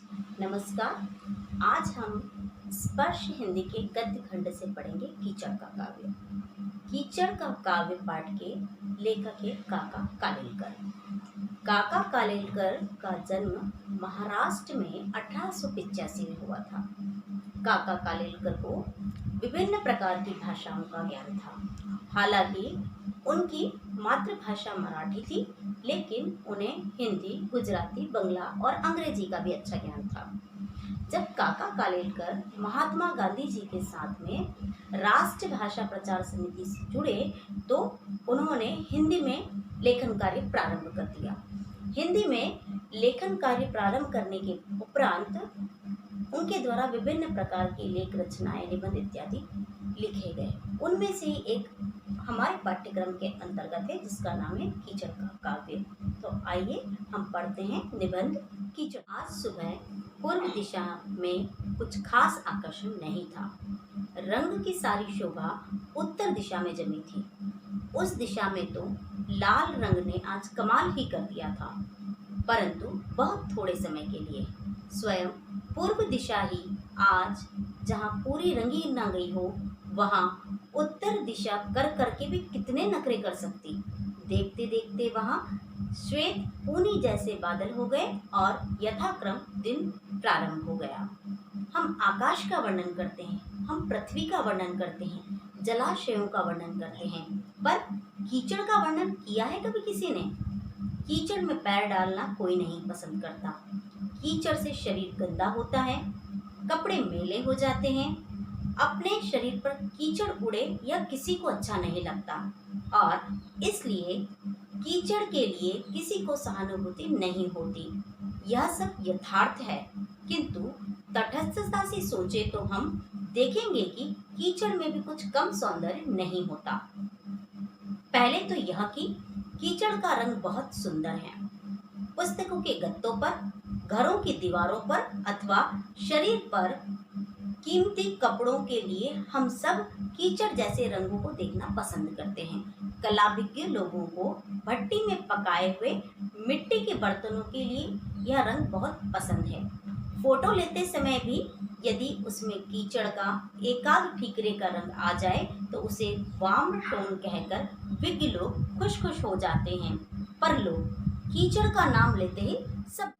नमस्कार। आज हम स्पर्श हिंदी के गद्य खंड से पढ़ेंगे कीचड़ का काव्य। कीचड़ का काव्य पाठ के लेखक है काका कालेलकर। काका कालेलकर का जन्म महाराष्ट्र में 1885 में हुआ था। काका कालेलकर को विभिन्न प्रकार की भाषाओं का ज्ञान था। हालांकि उनकी मातृभाषा मराठी थी, लेकिन उन्हें हिंदी, गुजराती, बंगला और अंग्रेजी का भी अच्छा ज्ञान था। जब काका कालेलकर महात्मा गांधी जी के साथ में राष्ट्र भाषा प्रचार समिति से जुड़े तो उन्होंने हिंदी में लेखन कार्य प्रारंभ कर दिया। हिंदी में लेखन कार्य प्रारंभ करने के उपरांत उनके द्वारा विभिन्न प्रकार की लेख रचनाएं, निबंध इत्यादि लिखे गए। उनमें से एक हमारे पाठ्यक्रम के अंतर्गत है, जिसका नाम है कीचड़ का काव्य। तो आइए हम पढ़ते हैं निबंध कीचड़। आज सुबह पूर्व दिशा में कुछ खास आकर्षण नहीं था। रंग की सारी शोभा उत्तर दिशा में जमी थी। उस दिशा में तो लाल रंग ने आज कमाल ही कर दिया था, परंतु बहुत थोड़े समय के लिए। स्वयं पूर्व दिशा ही आज जहाँ पूरी रंगी न गई हो, वहाँ उत्तर दिशा कर करके भी कितने नखरे कर सकती। देखते देखते वहाँ श्वेत ऊनी जैसे बादल हो गए और यथाक्रम दिन प्रारंभ हो गया। हम आकाश का वर्णन करते हैं, हम पृथ्वी का वर्णन करते हैं, जलाशयों का वर्णन करते हैं, पर कीचड़ का वर्णन किया है कभी किसी ने? कीचड़ में पैर डालना कोई नहीं पसंद करता। कीचड़ से शरीर गंदा होता है, कपड़े मैले हो जाते हैं, अपने शरीर पर कीचड़ उड़े या किसी को अच्छा नहीं लगता, और इसलिए कीचड़ के लिए किसी को सहानुभूति नहीं होती। यह सब यथार्थ है, किंतु तटस्थता से सोचे तो हम देखेंगे कि कीचड़ में भी कुछ कम सौंदर्य नहीं होता। पहले तो यह कि कीचड़ का रंग बहुत सुंदर है। पुस्तकों के गत्तों पर, घरों की दीवारों पर अथवा शरीर पर कीमती कपड़ों के लिए हम सब कीचड़ जैसे रंगों को देखना पसंद करते हैं। कलाविज्ञ लोगों को भट्टी में पकाए हुए मिट्टी के बर्तनों के लिए यह रंग बहुत पसंद है। फोटो लेते समय भी यदि उसमें कीचड़ का एकाध फीकरे का रंग आ जाए तो उसे वार्म टोन कहकर विज्ञ लोग खुश खुश हो जाते हैं, पर लोग कीचड़ का नाम लेते ही सब।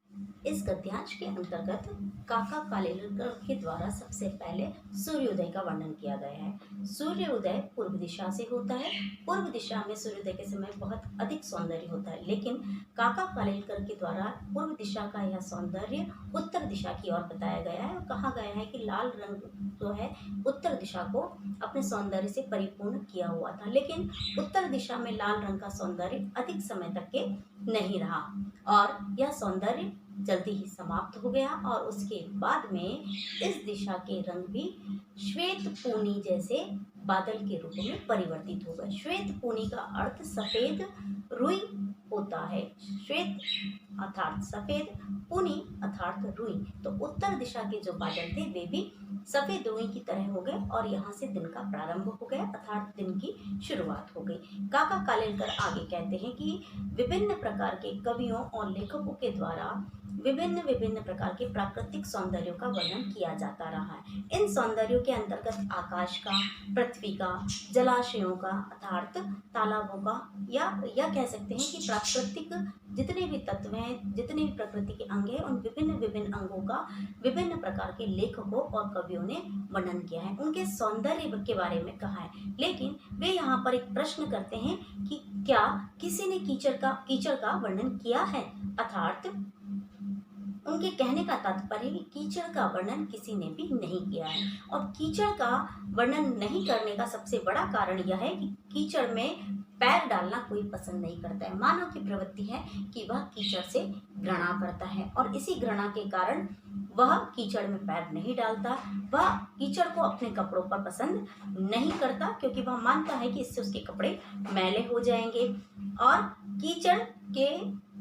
इस गद्यांश के अंतर्गत काका कालेलकर के द्वारा सबसे पहले सूर्योदय का वर्णन किया गया है। सूर्योदय पूर्व दिशा से होता है। पूर्व दिशा में सूर्योदय के समय बहुत अधिक सौंदर्य होता है, लेकिन काका कालेलकर के द्वारा पूर्व दिशा का यह सौंदर्य उत्तर दिशा की ओर बताया गया है और कहा गया है कि लाल रंग जो है उत्तर दिशा को अपने सौंदर्य से परिपूर्ण किया हुआ था, लेकिन उत्तर दिशा में लाल रंग का सौंदर्य अधिक समय तक के नहीं रहा और यह सौंदर्य जल्दी ही समाप्त हो गया। और उसके बाद में इस दिशा के रंग भी श्वेत पूनी जैसे बादल के रूप में परिवर्तित हो गए। श्वेत पूनी का अर्थ सफेद रुई होता है। श्वेत अर्थात सफेद, पूनी अर्थात रुई। तो उत्तर दिशा के जो बादल थे वे भी सफेद रुई की तरह हो गए और यहाँ से दिन का प्रारंभ हो गया, अर्थात दिन की शुरुआत हो गई। काका कालेलकर आगे कहते हैं कि विभिन्न प्रकार के कवियों और लेखकों के द्वारा विभिन्न विभिन्न प्रकार के प्राकृतिक सौंदर्यों का वर्णन किया जाता रहा है। इन सौंदर्यों के अंतर्गत आकाश का, पृथ्वी का, जलाशयों का अर्थात तालाबों का, या कह सकते हैं कि प्राकृतिक जितने भी तत्व हैं, जितने भी प्रकृति के अंग हैं, उन विभिन्न विभिन्न अंगों का विभिन्न प्रकार के लेखकों और कवियों ने वर्णन किया है, उनके सौंदर्य के बारे में कहा है। लेकिन वे यहाँ पर एक प्रश्न करते हैं कि क्या किसी ने कीचड़ का वर्णन किया है, अर्थात उनके कहने का तात्पर्य है कि कीचड़ का वर्णन किसी ने भी नहीं किया है। और कीचड़ का वर्णन नहीं करने का सबसे बड़ा कारण यह है कि कीचड़ में पैर डालना कोई पसंद नहीं करता है। मानव की प्रवृत्ति है कि वह कीचड़ से घृणा करता है और इसी घृणा के कारण वह कीचड़ में पैर नहीं डालता। वह कीचड़ को अपने कपड़ों पर पसंद नहीं करता, क्योंकि वह मानता है कि इससे उसके कपड़े मैले हो जाएंगे। और कीचड़ के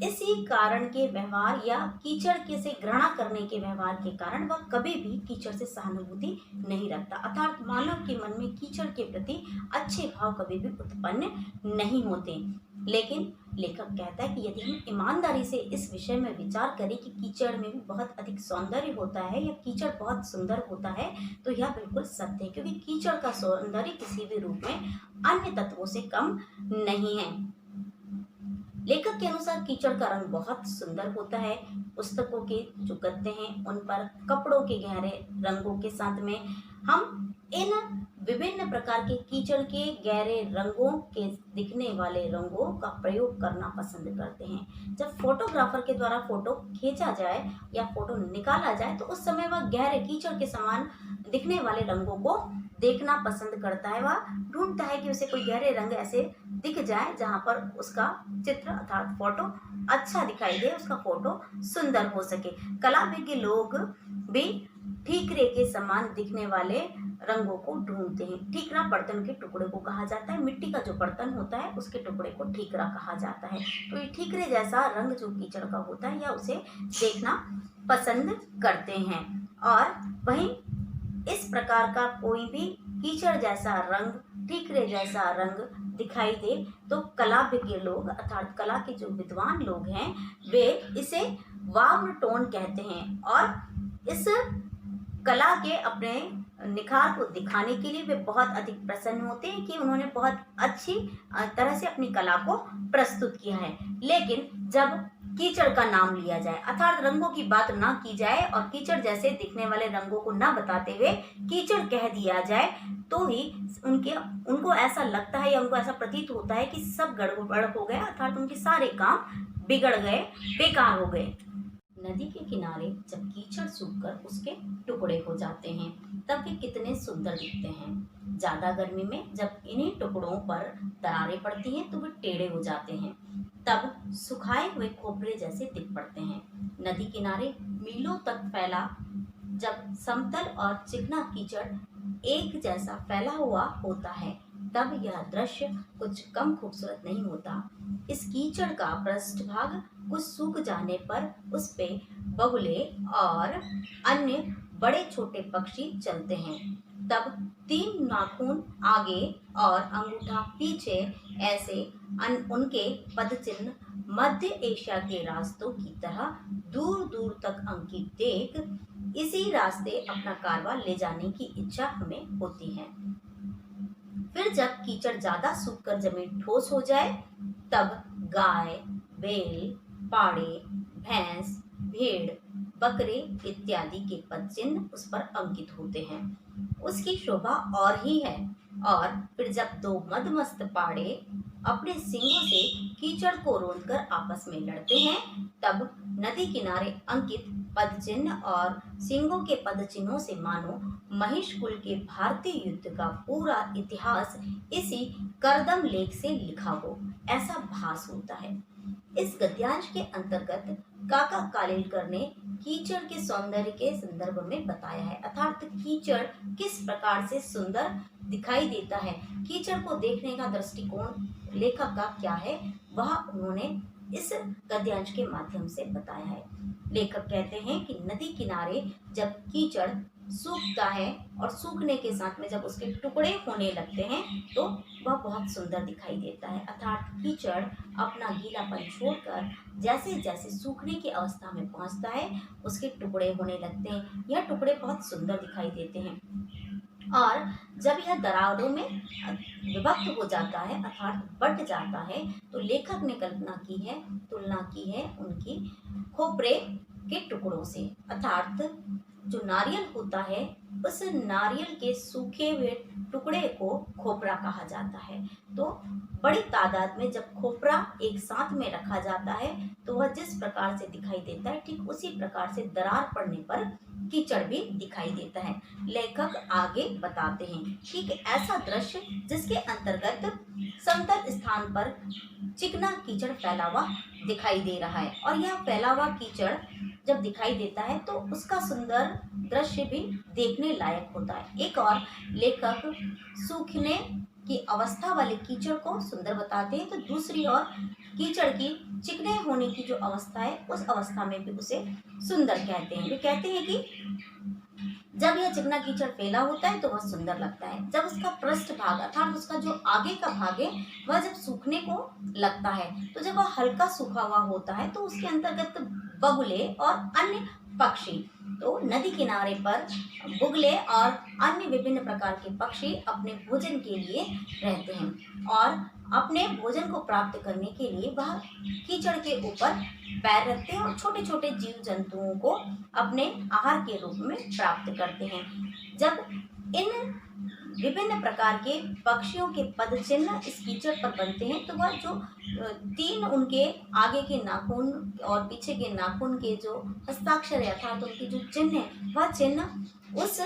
इसी कारण के व्यवहार या कीचड़ के से घृणा करने के व्यवहार के कारण वह कभी भी कीचड़ से सहानुभूति नहीं रखता, अर्थात मानव के मन में कीचड़ के प्रति अच्छे भाव कभी भी उत्पन्न नहीं होते। लेकिन लेखक कहता है कि यदि हम ईमानदारी से इस विषय में विचार करें कि कीचड़ में भी बहुत अधिक सौंदर्य होता है या कीचड़ बहुत सुंदर होता है, तो यह बिल्कुल सत्य है, क्योंकि कीचड़ का सौंदर्य किसी भी रूप में अन्य तत्वों से कम नहीं है। लेखक के अनुसार कीचड़ का रंग बहुत सुंदर होता है। पुस्तकों के जो गद्दे हैं उन पर कपड़ों के गहरे रंगों के साथ में हम इन विभिन्न प्रकार के कीचड़ के गहरे रंगों के दिखने वाले रंगों का प्रयोग करना पसंद करते हैं। जब फोटोग्राफर के द्वारा फोटो खींचा जाए या फोटो निकाला जाए तो उस समय वह गहरे कीचड़ के समान दिखने वाले रंगों को देखना पसंद करता है। वह ढूंढता है कि उसे कोई गहरे रंग ऐसे दिख जाए जहां पर उसका चित्र अर्थात फोटो अच्छा दिखाई दे, उसका फोटो सुंदर हो सके। कलाविज्ञ लोग भी ठीकरे के समान दिखने वाले रंगों को ढूंढते हैं। ठीकरा बर्तन के टुकड़े को कहा जाता है। मिट्टी का जो बर्तन होता है उसके टुकड़े को ठीकरा कहा जाता है। तो ये ठीकरे जैसा रंग जो कीचड़ का होता है या उसे देखना पसंद करते हैं। और वहीं इस प्रकार का कोई भी कीचड़ जैसा रंग, ठीकरे जैसा रंग दिखाई दे तो कलाविज्ञ लोग अर्थात कला के जो विद्वान लोग हैं वे इसे वार्म टोन कहते हैं। और इस कला के अपने निखार को दिखाने के लिए वे बहुत अधिक प्रसन्न होते हैं कि उन्होंने बहुत अच्छी तरह से अपनी कला को प्रस्तुत किया है। लेकिन जब कीचड़ का नाम लिया जाए अर्थात रंगों की बात ना की जाए और कीचड़ जैसे दिखने वाले रंगों को ना बताते हुए कीचड़ कह दिया जाए तो ही उनको ऐसा लगता है या उनको ऐसा प्रतीत होता है कि सब गड़बड़ हो गया अर्थात उनके सारे काम बिगड़ गए, बेकार हो गए। नदी के किनारे जब कीचड़ सूखकर उसके टुकड़े हो जाते हैं तब वे कितने सुंदर दिखते हैं। ज्यादा गर्मी में जब इन्हीं टुकड़ों पर दरारें पड़ती हैं तो वे टेढ़े हो जाते हैं, तब सुखाए हुए खोपरे जैसे दिख पड़ते हैं। नदी किनारे मीलों तक फैला जब समतल और चिकना कीचड़ एक जैसा फैला हुआ होता है तब यह दृश्य कुछ कम खूबसूरत नहीं होता। इस कीचड़ का पृष्ठभाग कुछ सूख जाने पर उस पे बगुले और अन्य बड़े छोटे पक्षी चलते हैं। तब 3 नाखून आगे और अंगूठा पीछे ऐसे उनके पदचिन्ह मध्य एशिया के रास्तों की तरह दूर दूर तक अंकित देख इसी रास्ते अपना कारवा ले जाने की इच्छा हमें होती है। फिर जब कीचड़ ज्यादा सूखकर जमीन ठोस हो जाए तब गाय, बैल, पाड़े, भैंस, भेड़, बकरे इत्यादि के पदचिन्ह उस पर अंकित होते हैं। उसकी शोभा और ही है। और फिर जब 2 मदमस्त पाड़े अपने सींगों से कीचड़ को रोंदकर आपस में लड़ते हैं तब नदी किनारे अंकित पदचिन्ह और सींगों के पदचिन्हों से मानो महिष कुल के भारतीय युद्ध का पूरा इतिहास इसी करदम लेख से लिखा हो ऐसा भास होता है। इस गद्यांश के अंतर्गत काका कालेलकर ने कीचड़ के सौंदर्य के संदर्भ में बताया है अर्थात कीचड़ किस प्रकार से सुंदर दिखाई देता है, कीचड़ को देखने का दृष्टिकोण लेखक का क्या है वह उन्होंने इस गद्यांश के माध्यम से बताया है। लेखक कहते हैं कि नदी किनारे जब कीचड़ सूखता है और सूखने के साथ में जब उसके टुकड़े होने लगते हैं तो वह बहुत सुंदर दिखाई देता है अर्थात कीचड़ अपना गीलापन छोड़कर जैसे जैसे सूखने की अवस्था में पहुंचता है उसके टुकड़े होने लगते हैं। यह टुकड़े बहुत सुंदर दिखाई देते हैं और जब यह दरारों में विभक्त हो जाता है अर्थात बट जाता है तो लेखक ने तुलना की है उनकी खोपरे के टुकड़ों से अर्थात जो नारियल होता है उस नारियल के सूखे हुए टुकड़े को खोपरा कहा जाता है। तो बड़ी तादाद में जब खोपरा एक साथ में रखा जाता है तो वह जिस प्रकार से दिखाई देता है ठीक उसी प्रकार से दरार पड़ने पर कीचड़ भी दिखाई देता है। लेखक आगे बताते हैं ठीक ऐसा दृश्य जिसके अंतर्गत समतल स्थान पर चिकना कीचड़ फैला हुआ दिखाई दे रहा है और यह फैला हुआ कीचड़ जब दिखाई देता है तो उसका सुंदर दृश्य भी देखने लायक होता है। एक और लेखक सूखने की अवस्था वाले कीचड़ को सुंदर बताते हैं तो दूसरी ओर कीचड़ की चिकने होने की जो अवस्था है उस अवस्था में भी उसे सुंदर कहते हैं। वे कहते हैं कि जब यह चिकना कीचड़ फैला होता है तो वह सुंदर लगता है। जब उसका पृष्ठ भाग अर्थात उसका जो आगे का भाग है वह जब सूखने को लगता है, तो जब वह हल्का सूखा हुआ होता है तो उसके अंतर्गत बगुले और अन्य पक्षी, तो नदी किनारे पर बुगले और अन्य विभिन्न प्रकार के पक्षी अपने भोजन के लिए रहते हैं और अपने भोजन को प्राप्त करने के लिए वह कीचड़ के ऊपर पैर रखते हैं और छोटे छोटे जीव जंतुओं को अपने आहार के रूप में प्राप्त करते हैं। जब इन विभिन्न प्रकार के पक्षियों के पद चिन्ह इस कीचड़ पर बनते हैं तो वह जो तीन उनके आगे के नाखून और पीछे के नाखून के जो हस्ताक्षर है अर्थात उनके जो चिन्ह है वह चिन्ह उस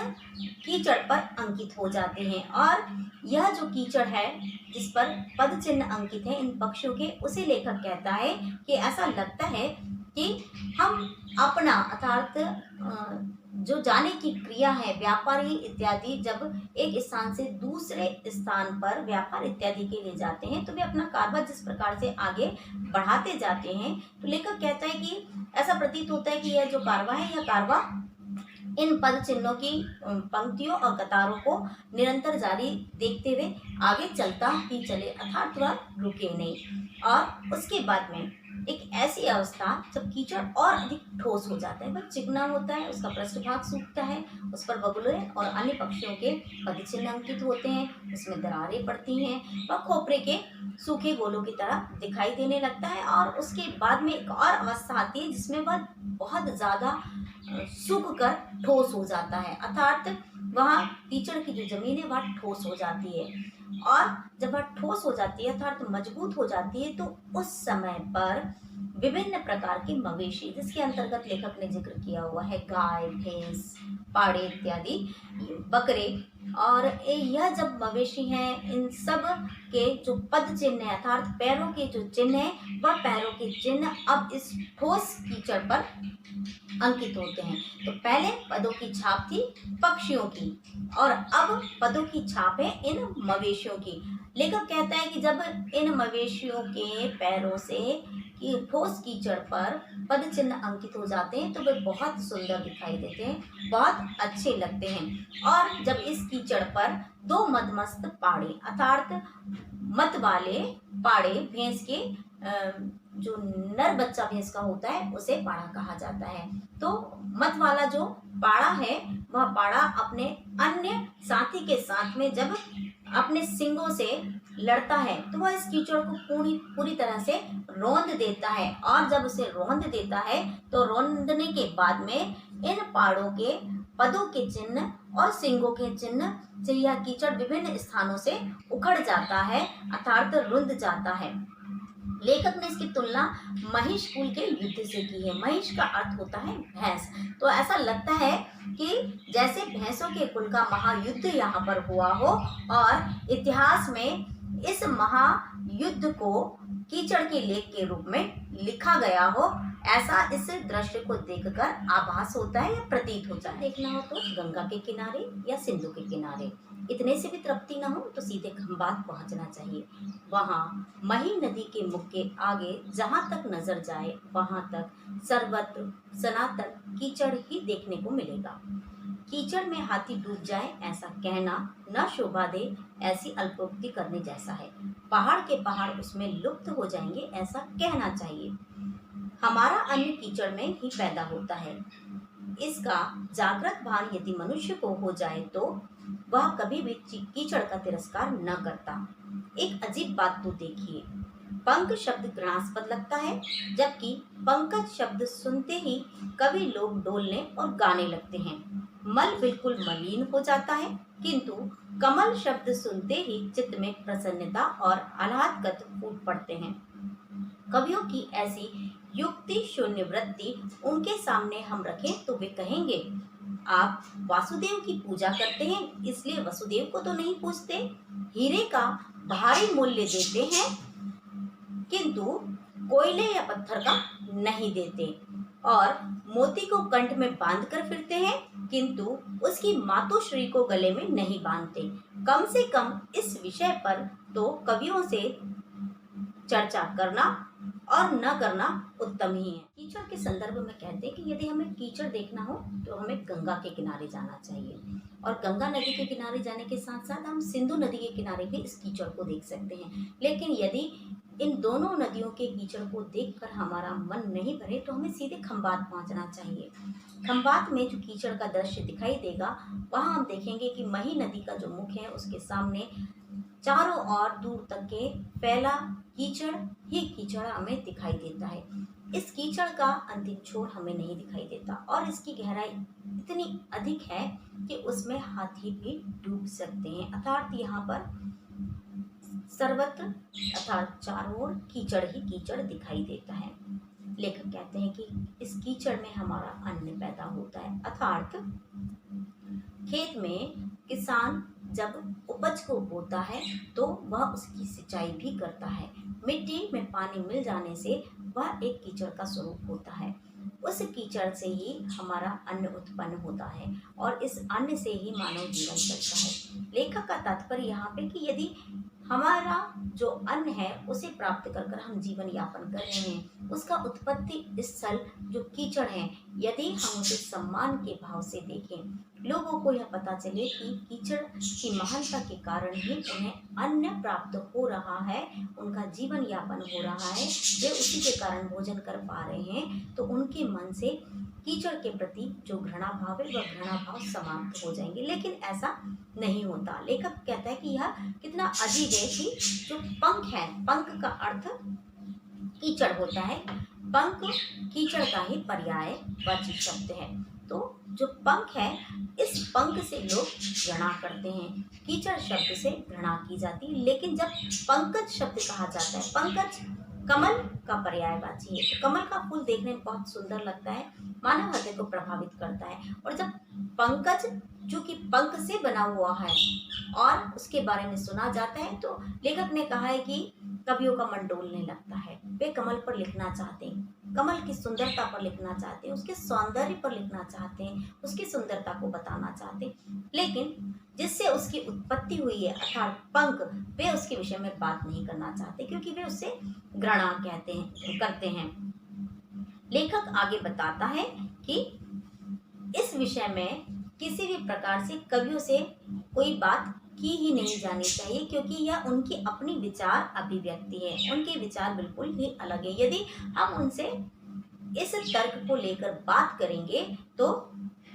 कीचड़ पर अंकित हो जाते हैं। और यह जो कीचड़ है जिस पर पद चिन्ह अंकित है इन पक्षियों के, उसे लेखक कहता है कि ऐसा लगता है कि हम अपना अर्थात जो जाने की क्रिया है व्यापारी इत्यादि जब एक स्थान से दूसरे स्थान पर व्यापार इत्यादि के लिए जाते हैं तो वे अपना कारवा जिस प्रकार से आगे बढ़ाते जाते हैं, तो लेखक कहता है कि ऐसा प्रतीत होता है कि यह जो कारवा है यह कारवा इन पद चिन्हों की पंक्तियों और कतारों को निरंतर जारी देखते हुए आगे चलता ही चले अर्थात वह रुके नहीं। और उसके बाद में एक ऐसी अवस्था जब कीचड़ और अधिक ठोस हो जाता है, वह चिकना होता है, उसका पृष्ठभाग सूखता है, उस पर बगुले और अन्य पक्षियों के पद चिन्ह अंकित होते हैं, उसमें दरारें पड़ती हैं, वह खोपरे के सूखे गोलों की तरह दिखाई देने लगता है। और उसके बाद में एक और अवस्था आती है जिसमें वह बहुत ज़्यादा सूख कर ठोस हो जाता है अर्थात वहाँ कीचड़ की जो जमीन है वह ठोस हो जाती है। और जब वह ठोस हो जाती है अर्थात मजबूत हो जाती है तो उस समय पर विभिन्न प्रकार के मवेशी, जिसके अंतर्गत लेखक ने जिक्र किया हुआ है गाय, भैंस, पाड़े इत्यादि, बकरे, और यह जब मवेशी हैं इन सब के जो पद चिन्ह है अर्थात पैरों के जो चिन्ह है वह पैरों के चिन्ह अब इस ठोस कीचड़ पर अंकित होते हैं। तो पहले पदों की छाप थी पक्षियों की और अब पदों की छाप है इन मवेशियों की। लेखक कहता है कि जब इन मवेशियों के पैरों से कि ठोस कीचड़ पर पद चिन्ह अंकित हो जाते हैं तो वे बहुत सुंदर दिखाई देते हैं, बहुत अच्छे लगते हैं। और जब इस कीचड़ पर दो मदमस्त पाड़े अर्थात मत वाले पाड़े, भैंस के जो नर बच्चा भैंस का होता है उसे पाड़ा कहा जाता है। तो मत वाला जो पाड़ा है वह पाड़ा अपने अन्य साथी के साथ में जब अपने सींगों से लड़ता है तो वह इस कीचड़ को पूरी तरह से रौंद देता है। और जब उसे रौंद देता है तो रौंदने के बाद में इन पाड़ों के पदों के चिन्ह और सींगों के चिन्ह से यह कीचड़ विभिन्न स्थानों से उखड़ जाता है अर्थात रुंध जाता है। लेखक ने इसकी तुलना महिष कुल के युद्ध से की है। महिष का अर्थ होता है भैंस, तो ऐसा लगता है कि जैसे भैंसों के कुल का महायुद्ध यहाँ पर हुआ हो और इतिहास में इस महायुद्ध को कीचड़ के लेख के रूप में लिखा गया हो, ऐसा इस दृश्य को देखकर आभास होता है या प्रतीत होता है। देखना हो तो गंगा के किनारे या सिंधु के किनारे, इतने से भी तृप्ति न हो तो सीधे खंबात पहुंचना चाहिए। वहाँ मही नदी के मुख के आगे जहाँ तक नजर जाए वहाँ तक सर्वत्र सनातन कीचड़ ही देखने को मिलेगा। कीचड़ में हाथी डूब जाए ऐसा कहना न शोभा दे, ऐसी अल्पोक्ति करने जैसा है। पहाड़ के पहाड़ उसमें लुप्त हो जाएंगे ऐसा कहना चाहिए। हमारा अन्न कीचड़ में ही पैदा होता है। इसका जागृत भान यदि मनुष्य को हो जाए तो वह कभी भी कीचड़ का तिरस्कार न करता। एक अजीब बात तो देखिए, पंख शब्द घृणास्पद लगता है जबकि पंकज शब्द सुनते ही कभी लोग डोलने और गाने लगते हैं। मल बिल्कुल मलिन हो जाता है किंतु कमल शब्द सुनते ही चित्त में प्रसन्नता और आह्लाद फूट पड़ते हैं। कवियों की ऐसी युक्ति शून्य वृत्ति उनके सामने हम रखें तो वे कहेंगे आप वासुदेव की पूजा करते हैं इसलिए वसुदेव को तो नहीं पूजते। हीरे का भारी मूल्य देते हैं किंतु कोयले या पत्थर का नहीं देते, और मोती को कंठ में बांध कर फिरते हैं किंतु उसकी मातोश्री को गले में नहीं बांधते। कम से कम इस विषय पर तो कवियों से चर्चा करना और न करना उत्तम ही है। कीचड़ के संदर्भ में कहते हैं कि यदि हमें कीचड़ देखना हो तो हमें गंगा के किनारे जाना चाहिए, और गंगा नदी के किनारे जाने के साथ साथ हम सिंधु नदी के किनारे भी इस कीचड़ को देख सकते हैं। लेकिन यदि इन दोनों नदियों के कीचड़ को देखकर हमारा मन नहीं भरे तो हमें सीधे खंबात पहुंचना चाहिए। खंबात में जो कीचड़ का दृश्य दिखाई देगा, वहां हम देखेंगे कि मही नदी का जो मुख है उसके सामने चारों ओर दूर तक के फैला कीचड़ ही कीचड़ हमें दिखाई देता है। इस कीचड़ का अंतिम छोर हमें नहीं दिखाई देता, और इसकी गहराई इतनी अधिक है कि उसमें हाथी भी डूब सकते हैं। अर्थात यहाँ पर सर्वत्र अर्थात चारों ओर कीचड़ ही कीचड़ दिखाई देता है। लेखक कहते हैं कि इस कीचड़ में हमारा अन्न पैदा होता है। अर्थात खेत में किसान जब उपज को बोता है तो वह उसकी सिंचाई भी करता है। मिट्टी में पानी मिल जाने से वह एक कीचड़ का स्वरूप होता है। उस कीचड़ से ही हमारा अन्न उत्पन्न होता है, और इस अन्न से ही मानव जीवन चलता है। लेखक का तात्पर्य यहाँ पे कि यदि हमारा जो अन्न है उसे प्राप्त कर कर हम जीवन यापन कर रहे हैं, उसका उत्पत्ति स्थल जो कीचड़ है, यदि हम उसे सम्मान के भाव से देखें, लोगों को यह पता चले कि कीचड़ की महानता के कारण ही उन्हें अन्न प्राप्त हो रहा है, उनका जीवन यापन हो रहा है, वे उसी के कारण भोजन कर पा रहे हैं, तो उनके मन से कीचड़ के प्रति जो घृणा भाव है वह घृणा भाव समाप्त हो जाएंगे। लेकिन ऐसा नहीं होता। लेखक कहता है कि यह कितना अजीब है कि जो पंख है, पंख का अर्थ कीचड़ होता है, पंख कीचड़ का ही पर्यायवाची शब्द है। तो जो पंख है, इस पंख से लोग घृणा करते हैं, कीचड़ शब्द से घृणा की जाती है। लेकिन जब पंकज शब्द कहा जाता है, पंकज कमल का पर्यायवाची है, तो कमल का फूल देखने में बहुत सुंदर लगता है, मानव हृदय को प्रभावित करता है। और जब पंकज जो कि पंख से बना हुआ है और उसके बारे में सुना जाता है, तो लेखक ने कहा है कि कवियों का मन डोलने लगता है। वे कमल पर लिखना चाहते हैं, कमल की सुंदरता पर लिखना चाहते हैं, उसके सौंदर्य पर लिखना चाहते हैं, उसकी सुंदरता को बताना चाहते हैं। लेकिन जिससे उसकी उत्पत्ति हुई है अर्थात पंख, वे उसके विषय में बात नहीं करना चाहते, क्योंकि वे उससे घृणा करते हैं। लेखक आगे बताता है कि इस विषय में किसी भी प्रकार से कवियों से कोई बात की ही नहीं जानी चाहिए, क्योंकि यह उनकी अपनी विचार अभिव्यक्ति है, उनके विचार बिल्कुल ही अलग है। यदि हम उनसे इस तर्क को लेकर बात करेंगे तो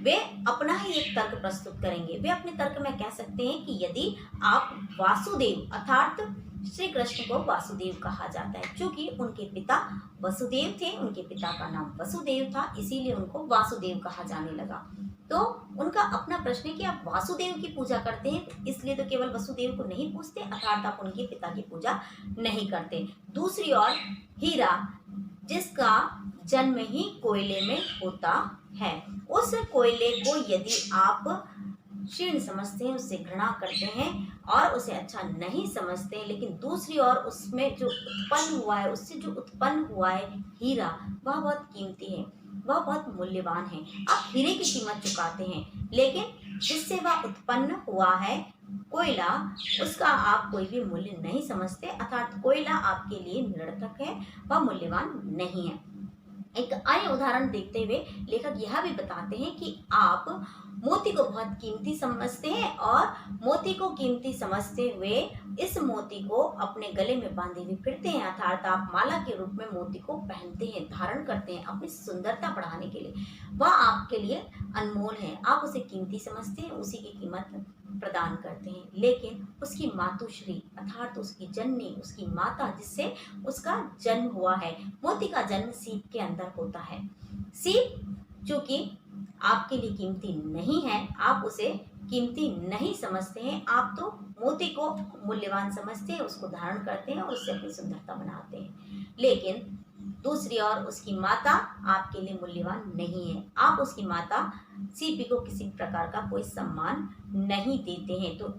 वे अपना ही एक तर्क प्रस्तुत करेंगे। वे अपने तर्क में कह सकते हैं कि यदि आप वासुदेव अर्थात श्री कृष्ण को वासुदेव कहा जाता है, क्योंकि उनके पिता वसुदेव थे, उनके पिता का नाम वसुदेव था, इसीलिए उनको वासुदेव कहा जाने लगा। तो उनका अपना प्रश्न है कि आप वासुदेव की पूजा करते हैं, इसलिए तो केवल वसुदेव को नहीं पूजते, अर्थात आप उनके पिता की पूजा नहीं करते। दूसरी ओर हीरा, जिसका जन्म ही कोयले में होता है, उस कोयले को यदि आप क्षीण समझते हैं, उससे घृणा करते हैं और उसे अच्छा नहीं समझते हैं, लेकिन दूसरी ओर उसमें जो उत्पन्न हुआ है, उससे जो उत्पन्न हुआ है हीरा, वह बहुत कीमती है, वह बहुत मूल्यवान है। आप हीरे की कीमत चुकाते हैं, लेकिन जिससे वह उत्पन्न हुआ है कोयला, उसका आप कोई भी मूल्य नहीं समझते, अर्थात कोयला आपके लिए निरर्थक है, वह मूल्यवान नहीं है। एक अन्य उदाहरण देखते हुए लेखक यह भी बताते हैं कि आप मोती को बहुत कीमती समझते हैं, और मोती को कीमती समझते हुए इस मोती को अपने गले में बांधे हुए फिरते हैं, अर्थात आप माला के रूप में मोती को पहनते हैं, धारण करते हैं अपनी सुंदरता बढ़ाने के लिए। वह आपके लिए अनमोल है, आप उसे कीमती समझते हैं, उसी की कीमत प्रदान करते हैं। लेकिन उसकी मातुश्री अर्थात उसकी जननी, उसकी माता, जिससे उसका जन्म हुआ है, मोती का जन्म सीप के अंदर होता है। सीप जो कि आपके लिए कीमती नहीं है, आप उसे कीमती नहीं समझते हैं, आप तो मोती को मूल्यवान समझते हैं, उसको धारण करते हैं और उससे अपनी सुंदरता बनाते हैं। लेकिन दूसरी ओर उसकी माता आपके लिए मूल्यवान नहीं है, आप उसकी माता सीपी को किसी प्रकार का कोई सम्मान नहीं देते हैं। तो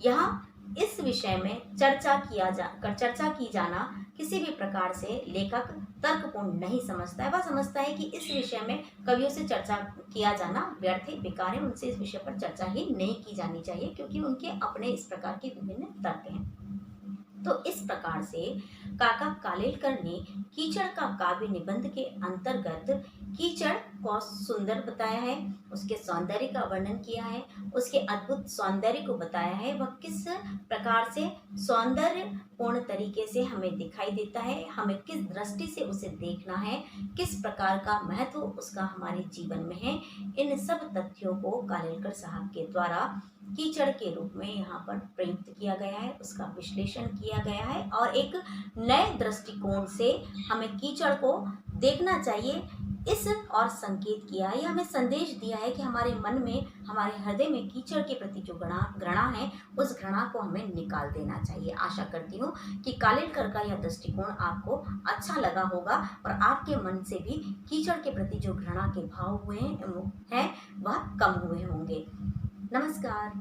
यहाँ इस विषय में चर्चा की जाना किसी भी प्रकार से लेखक तर्कपूर्ण नहीं समझता है। वह समझता है कि इस विषय में कवियों से चर्चा किया जाना व्यर्थ है, बेकार है, उनसे इस विषय पर चर्चा ही नहीं की जानी चाहिए, क्योंकि उनके अपने इस प्रकार के विभिन्न तर्क हैं। तो इस प्रकार से काका कालेलकर ने कीचड़ का काव्य निबंध के अंतर्गत कीचड़ को सुंदर बताया है, उसके सौंदर्य का वर्णन किया है, उसके अद्भुत सौंदर्य को बताया है, वह किस प्रकार से सौंदर्य पूर्ण तरीके से हमें दिखाई देता है, हमें किस दृष्टि से उसे देखना है, किस प्रकार का महत्व उसका हमारे जीवन में है। इन सब तथ्यों को कालेलकर साहब के द्वारा कीचड़ के रूप में यहाँ पर प्रयुक्त किया गया है, उसका विश्लेषण किया गया है और एक नए दृष्टिकोण से हमें कीचड़ को देखना चाहिए, इस और संकेत किया है, हमें संदेश दिया है कि हमारे मन में, हमारे हृदय में कीचड़ के प्रति जो घृणा है, उस घृणा को हमें निकाल देना चाहिए। आशा करती हूँ कि कालेलकर का यह दृष्टिकोण आपको अच्छा लगा होगा और आपके मन से भी कीचड़ के प्रति जो घृणा के भाव हुए हैं वह कम हुए होंगे। नमस्कार।